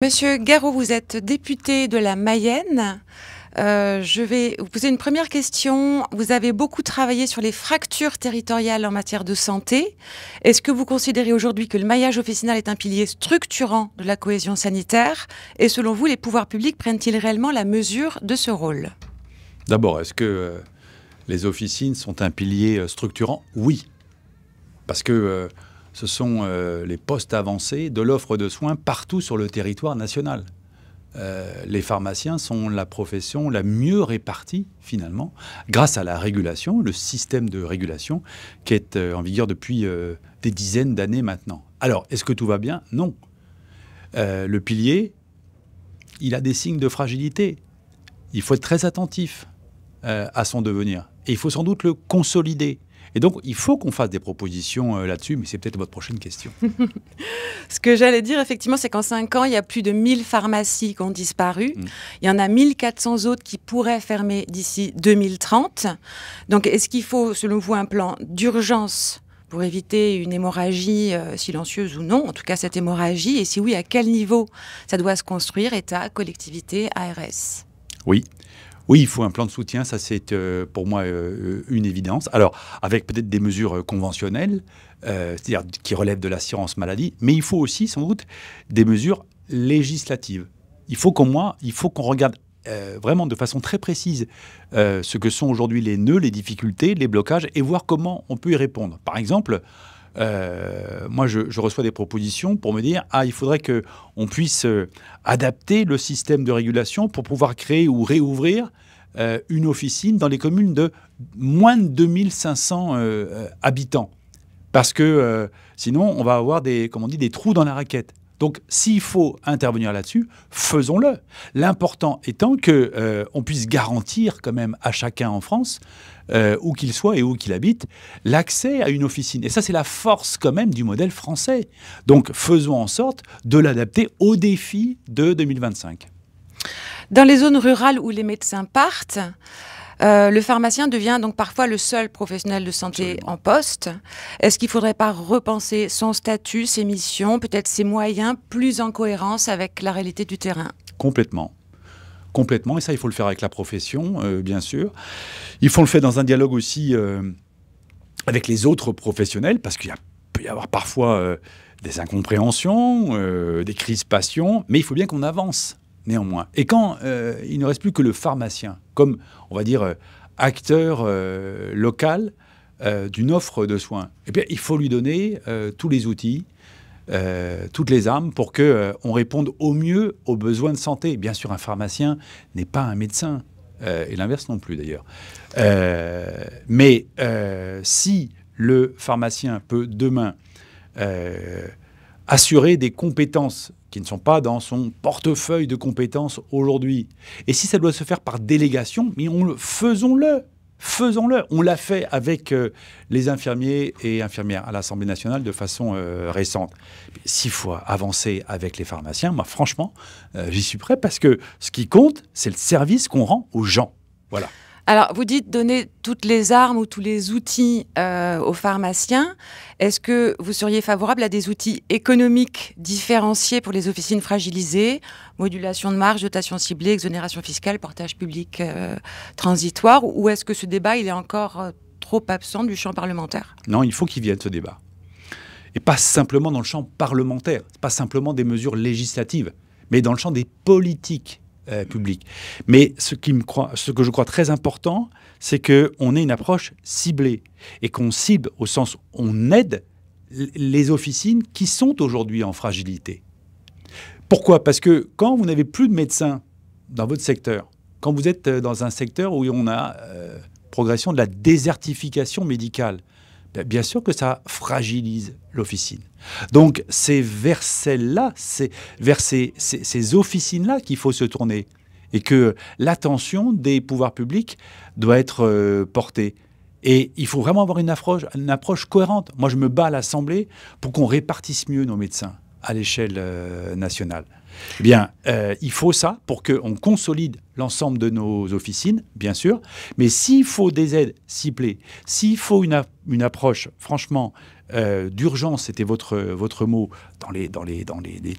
Monsieur Garot, vous êtes député de la Mayenne. Je vais vous poser une première question. Vous avez beaucoup travaillé sur les fractures territoriales en matière de santé. Est-ce que vous considérez aujourd'hui que le maillage officinal est un pilier structurant de la cohésion sanitaire? Et selon vous, les pouvoirs publics prennent-ils réellement la mesure de ce rôle? D'abord, est-ce que les officines sont un pilier structurant? Oui, parce que ce sont les postes avancés de l'offre de soins partout sur le territoire national. Les pharmaciens sont la profession la mieux répartie, finalement, grâce à la régulation, le système de régulation qui est en vigueur depuis des dizaines d'années maintenant. Alors, est-ce que tout va bien? Non. Le pilier, il a des signes de fragilité. Il faut être très attentif à son devenir. Et il faut sans doute le consolider. Et donc, il faut qu'on fasse des propositions là-dessus, mais c'est peut-être votre prochaine question. Ce que j'allais dire, effectivement, c'est qu'en 5 ans, il y a plus de 1000 pharmacies qui ont disparu. Il y en a 1400 autres qui pourraient fermer d'ici 2030. Donc, est-ce qu'il faut, selon vous, un plan d'urgence pour éviter une hémorragie silencieuse ou non, en tout cas cette hémorragie? Et si oui, à quel niveau ça doit se construire, État, collectivité, ARS? Oui. Oui, il faut un plan de soutien, ça c'est pour moi une évidence. Alors, avec peut-être des mesures conventionnelles, c'est-à-dire qui relèvent de l'assurance maladie, mais il faut aussi sans doute des mesures législatives. Il faut qu'on regarde vraiment de façon très précise ce que sont aujourd'hui les nœuds, les difficultés, les blocages, et voir comment on peut y répondre. Par exemple, moi, je reçois des propositions pour me dire « Ah, il faudrait qu'on puisse adapter le système de régulation pour pouvoir créer ou réouvrir une officine dans les communes de moins de 2500 habitants. Parce que sinon, on va avoir des trous dans la raquette. » Donc, s'il faut intervenir là-dessus, faisons-le. L'important étant qu'on puisse garantir quand même à chacun en France, où qu'il soit et où qu'il habite, l'accès à une officine. Et ça, c'est la force quand même du modèle français. Donc, faisons en sorte de l'adapter aux défis de 2025. Dans les zones rurales où les médecins partent, le pharmacien devient donc parfois le seul professionnel de santé Absolument. en poste. Est-ce qu'il ne faudrait pas repenser son statut, ses missions, peut-être ses moyens, plus en cohérence avec la réalité du terrain? Complètement. Complètement. Et ça, il faut le faire avec la profession, bien sûr. Il faut le faire dans un dialogue aussi avec les autres professionnels, parce qu'il peut y avoir parfois des incompréhensions, des crispations, mais il faut bien qu'on avance. Néanmoins. Et quand il ne reste plus que le pharmacien, comme, on va dire, acteur local d'une offre de soins, eh bien, il faut lui donner tous les outils, toutes les armes pour qu'on réponde au mieux aux besoins de santé. Bien sûr, un pharmacien n'est pas un médecin, et l'inverse non plus d'ailleurs. Mais si le pharmacien peut demain assurer des compétences qui ne sont pas dans son portefeuille de compétences aujourd'hui. Et si ça doit se faire par délégation, mais faisons-le. Faisons-le. On l'a fait avec les infirmiers et infirmières à l'Assemblée nationale de façon récente. S'il faut avancer avec les pharmaciens, moi franchement, j'y suis prêt parce que ce qui compte, c'est le service qu'on rend aux gens. Voilà. Alors, vous dites donner toutes les armes ou tous les outils aux pharmaciens. Est-ce que vous seriez favorable à des outils économiques différenciés pour les officines fragilisées, modulation de marge, dotation ciblée, exonération fiscale, portage public transitoire, ou est-ce que ce débat il est encore trop absent du champ parlementaire? Non, il faut qu'il vienne ce débat. Et pas simplement dans le champ parlementaire, pas simplement des mesures législatives, mais dans le champ des politiques public. Mais ce que je crois très important, c'est qu'on ait une approche ciblée et qu'on cible au sens où on aide les officines qui sont aujourd'hui en fragilité. Pourquoi? Parce que quand vous n'avez plus de médecins dans votre secteur, quand vous êtes dans un secteur où on a progression de la désertification médicale, bien sûr que ça fragilise l'officine. Donc, c'est vers celle-là, c'est vers ces officines-là qu'il faut se tourner. Et que l'attention des pouvoirs publics doit être portée. Et il faut vraiment avoir une approche cohérente. Moi, je me bats à l'Assemblée pour qu'on répartisse mieux nos médecins à l'échelle nationale. Eh bien, il faut ça pour qu'on consolide l'ensemble de nos officines, bien sûr. Mais s'il faut des aides ciblées, s'il faut une approche, franchement, d'urgence, c'était votre mot, dans les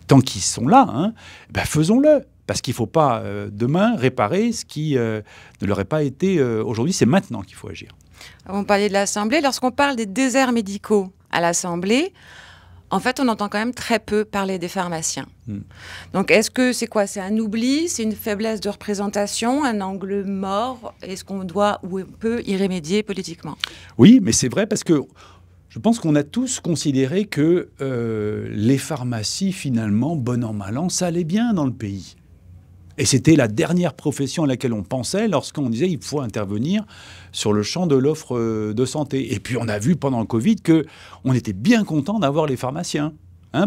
temps qui sont là, hein, ben faisons-le. Parce qu'il ne faut pas, demain, réparer ce qui ne l'aurait pas été aujourd'hui. C'est maintenant qu'il faut agir. On parlait de l'Assemblée. Lorsqu'on parle des déserts médicaux à l'Assemblée, en fait, on entend quand même très peu parler des pharmaciens. Donc, est-ce que c'est quoi? C'est un oubli? C'est une faiblesse de représentation? Un angle mort? Est-ce qu'on doit ou on peut y remédier politiquement? Oui, mais c'est vrai parce que je pense qu'on a tous considéré que les pharmacies, finalement, bon an, mal an, ça allait bien dans le pays. Et c'était la dernière profession à laquelle on pensait lorsqu'on disait qu'il faut intervenir sur le champ de l'offre de santé. Et puis on a vu pendant le Covid qu'on était bien content d'avoir les pharmaciens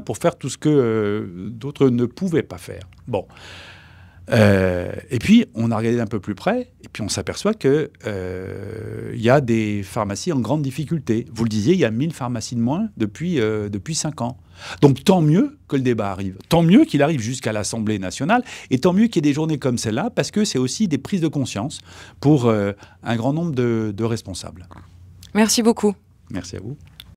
pour faire tout ce que d'autres ne pouvaient pas faire. Bon. Et puis on a regardé un peu plus près et puis on s'aperçoit qu'il y a des pharmacies en grande difficulté. Vous le disiez, il y a 1000 pharmacies de moins depuis 5 ans. Donc tant mieux que le débat arrive, tant mieux qu'il arrive jusqu'à l'Assemblée nationale et tant mieux qu'il y ait des journées comme celle-là parce que c'est aussi des prises de conscience pour un grand nombre de responsables. Merci beaucoup. Merci à vous.